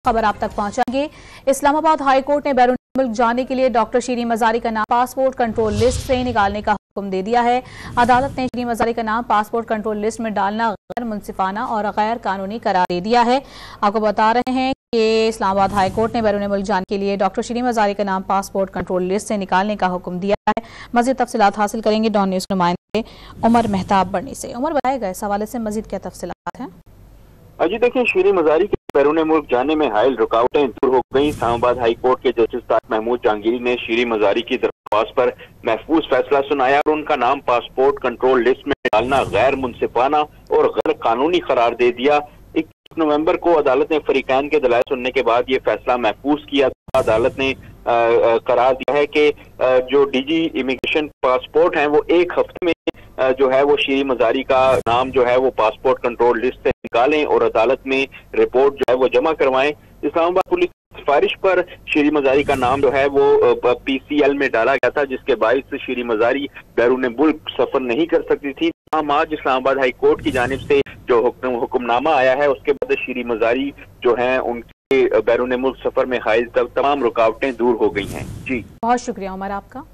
खबर आप तक पहुंचाएंगे। इस्लामाबाद हाई कोर्ट ने बैरून मुल्क जाने के लिए डॉक्टर शीरीन मजारी का नाम पासपोर्ट कंट्रोल लिस्ट से निकालने का हुक्म दे दिया है। अदालत ने शीरीन मजारी का नाम पासपोर्ट कंट्रोल लिस्ट में डालना गैर मुंसिफाना और गैर कानूनी करार दे दिया है। आपको बता रहे हैं कि इस्लामाबाद हाई कोर्ट ने बैरून मुल्क जाने के लिए डॉक्टर शीरीन मजारी का नाम पासपोर्ट कंट्रोल लिस्ट से निकालने का हुक्म दिया है। मजीद तफसीलात हासिल करेंगे डॉन न्यूज़ नुमाइंदे उमर मेहताब बर्नी से। उमर, बताएगा इस हवाले से मजीद क्या तफसीलात हैं? जी देखिए, शीरीन मजारी के बैरून मुल्क जाने में हायल रुकावटें दूर हो गई। इस्लामाबाद हाई कोर्ट के जस्टिस ताज महमूद जहांगीरी ने शीरीन मजारी की दरख्वास्त पर महफूज फैसला सुनाया और उनका नाम पासपोर्ट कंट्रोल लिस्ट में डालना गैर मुंसिफाना और गैर कानूनी करार दे दिया। 21 नवंबर को अदालत ने फरीकैन के दलाइल सुनने के बाद ये फैसला महफूज किया था। अदालत ने करार दिया है कि जो डीजी इमिग्रेशन पासपोर्ट हैं वो एक हफ्ते में जो है वो शीरीन मजारी का नाम जो है वो पासपोर्ट कंट्रोल लिस्ट से निकालें और अदालत में रिपोर्ट जो है वो जमा करवाएं। इस्लामाबाद पुलिस की सिफारिश पर शीरीन मजारी का नाम जो है वो पीसीएल में डाला गया था, जिसके बायस शीरीन मजारी बैरून मुल्क सफर नहीं कर सकती थी। आज इस्लामाबाद हाई कोर्ट की जानिब से जो हुक्मनामा आया है उसके बाद शीरीन मजारी जो है उनके बैरून मुल्क सफर में हायल तमाम रुकावटें दूर हो गई हैं। जी बहुत शुक्रिया उमर आपका।